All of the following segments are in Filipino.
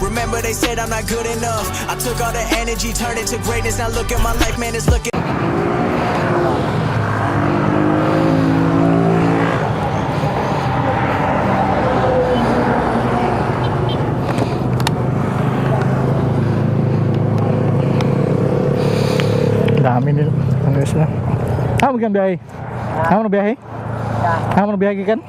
Remember they said I'm not good enough. I took all the energy, turned it to greatness. Now look at my life, man, it's looking. Dami nila. Ano sila? Amo kan biyahe? Amo na biyahe? Amo na biyahe kan?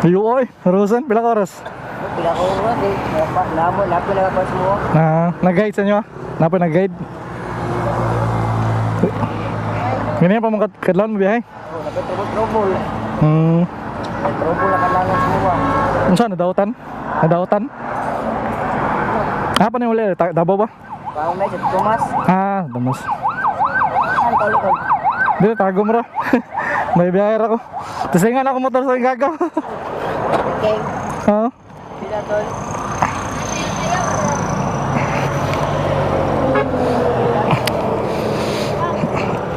Iyo oy, Rosan, pila ka oras? Pila ko oras eh. Namo na ako semua. Nag-guide sa inyo? Napa nag-guide? Ganyan pa mga kadlawan mo biyahe? Oh, nagtrouble. Trouble na kailangan semua. Unsa nadawtan? Nadawtan? Apa ni uli? Davao ba? Pao na sa Tomas. Damas. Saan ka ulit? Dito, tagom ra. May biyahe ako. Tasingan ako motor sa gagaw. Okay. Oo. Pila tol.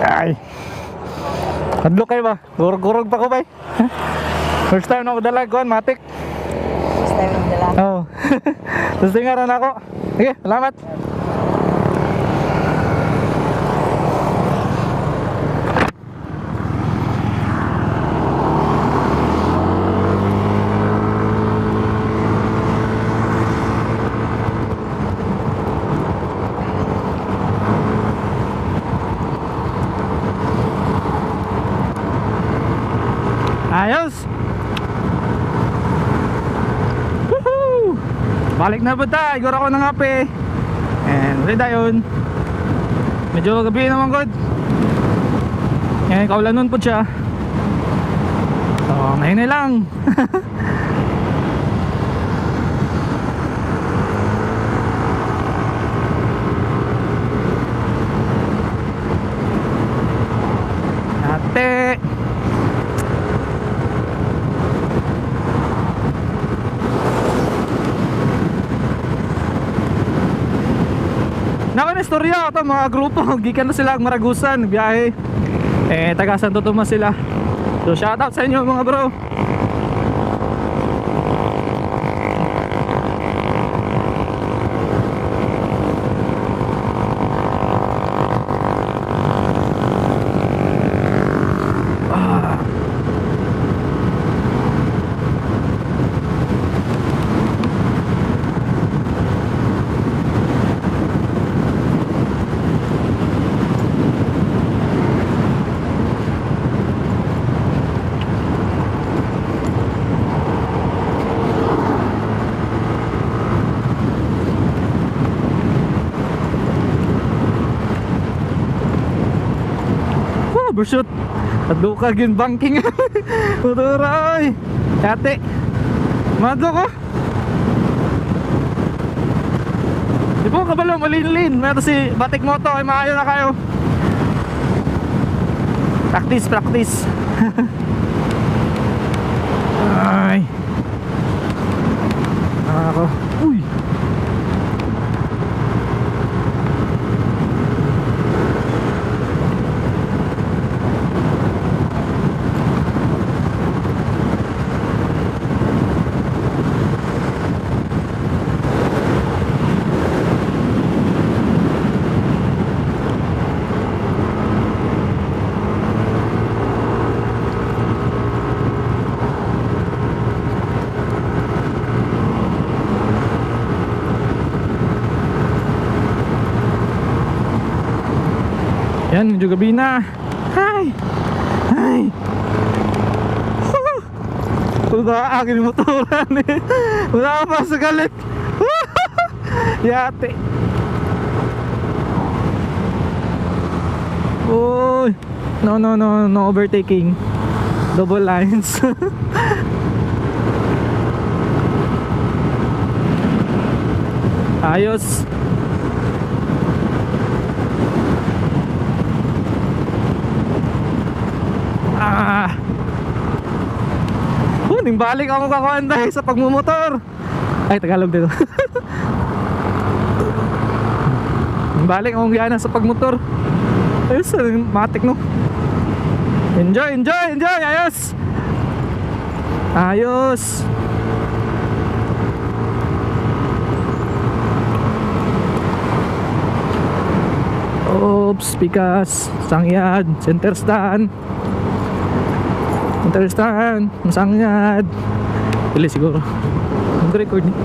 Ay. Hadlok kayo ba? Gurog-gurog pa ko ba? First time na ako dalag kuhan, matik. First time ng dala. Oo. Tasingan na ako. Sige, salamat. Ayos! Woohoo! Balik na ba tayo? Igor ako ng ape. And ulit tayo. Medyo gabi naman god. Ngayon kaulan nun po siya. So ngayon na lang. Ate! Nako na istorya ito mga grupo. Gikan na sila ang Maragusan biyahe. Taga Santo Tomas sila. So shoutout sa inyo mga bro. Overshoot. Taduka yun banking. Uturay. Ate. Madlo ko. Di po kabalo malin-lin. Meron si Batik Moto ay maayo na kayo. Practice. Ay. Ako. Uy. Yan, medyo gabi na. Hi! Wala akin yung motoran eh. Wala pa sa galit. Yate. Uy. No overtaking. Double lines. Ayos. Balik ako kakuanday sa pagmumotor. Ay, Tagalog dito. Balik akong gana sa pagmotor. Ayos, matik no. Enjoy, enjoy, enjoy. Ayos. Ayos. Oops, pikas. Sangyad. Center stand. Center stand. Sangyad. Pili siguro. Mag-record ni.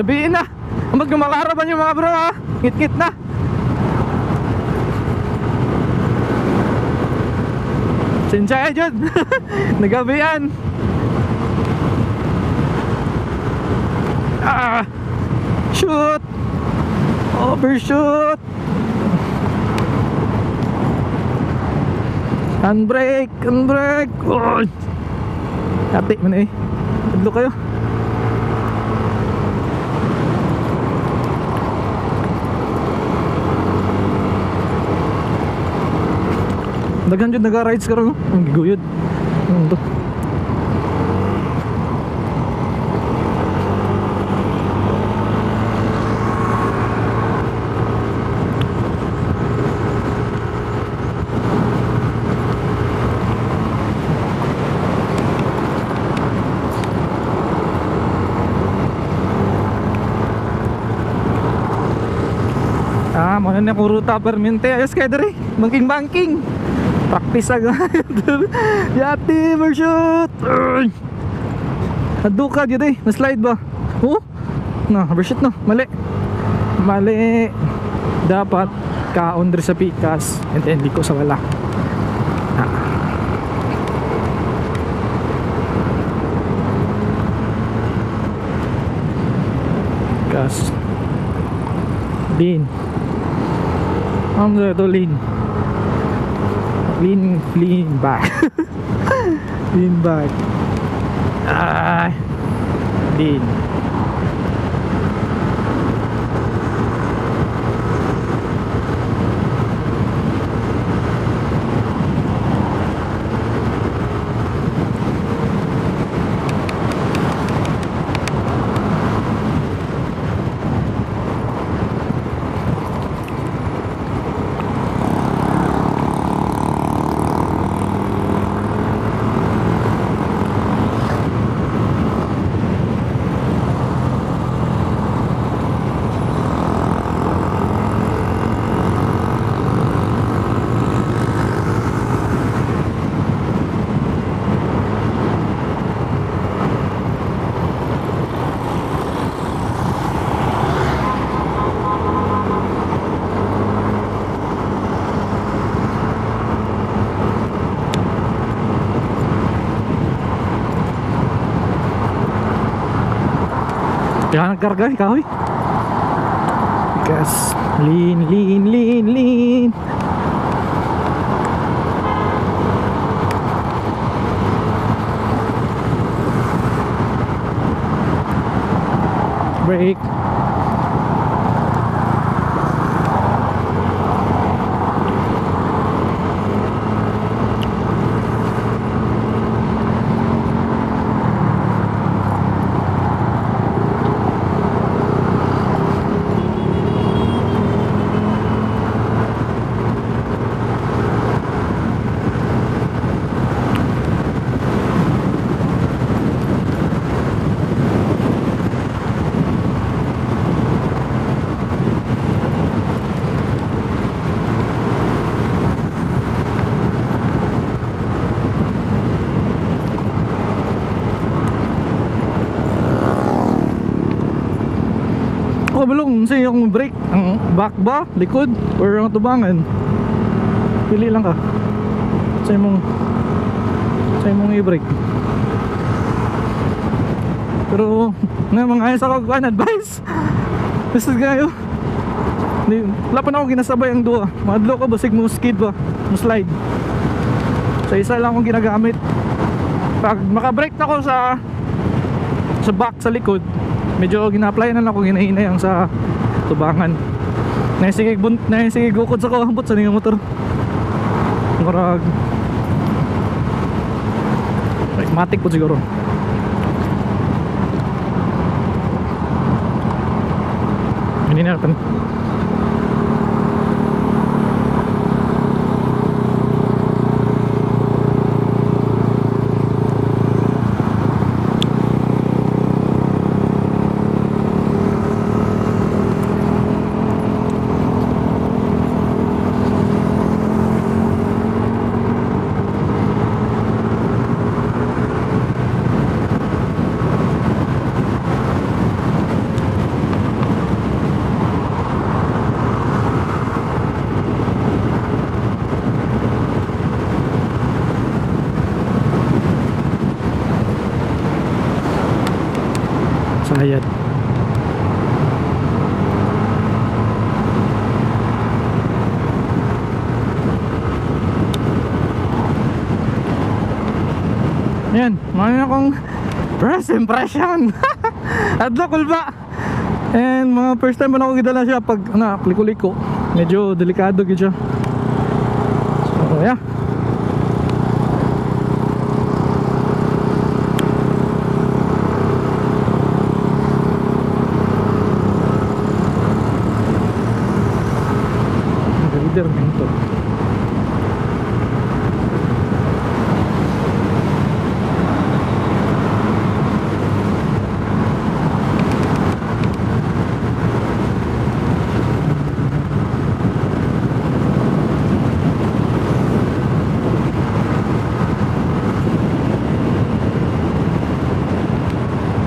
Gabiin na. Ambag gumalaraban yung mga bro ha. Ngit-ngit na. Sinsaya dyan. Nagabihan. Shoot. Overshoot. Handbrake. Handbrake. Oh. Hati mo na eh. Tadlo kayo. Daghan dyan naga-rides ka rin. Ang giguyod. Ano to? Mana na kung ruta permente. Ayos kayo dari. Banking-banking. Practice agad. Yati, overshoot. Haduka dyan eh. Na-slide ba? Oh? Na, overshoot no. Mali. Mali. Dapat kaon diri sa pikas. And then liko sa wala. Pikas. Din. Ang to lean. Lean back. Lean back. Lean. Kaya nagkarga ikaw eh. Because lean. Brake. Balong sa yung brake, ang back ba, likod, or ang tubangan. Pili lang ka sa imong i-brake. Pero nga mga ayos ako advice. This is gayo. Wala pa na ako ginasabay ang duwa. Madlo ko basig mo skid ba, mo slide. So isa lang akong ginagamit. Pag maka-brake na ako sa back, sa likod, medyo gina-apply na lang ako, ginahinay ang sa tubangan. Naisige gukod sa ko, ambot sa niyong motor. Marag matik po siguro. Hindi na natin. Yan, mayroon akong first impression. Adlo kulba. And mga first time pa na ako gidala siya pag kliko-liko. Medyo delikado gid siya. So yeah. Leader dito.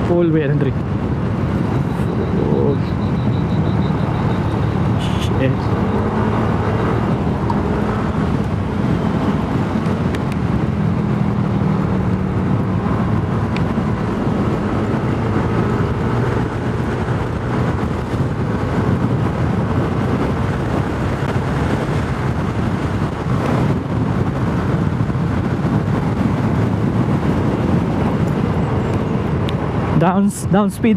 Full way entry. Full. Shit. Down speed.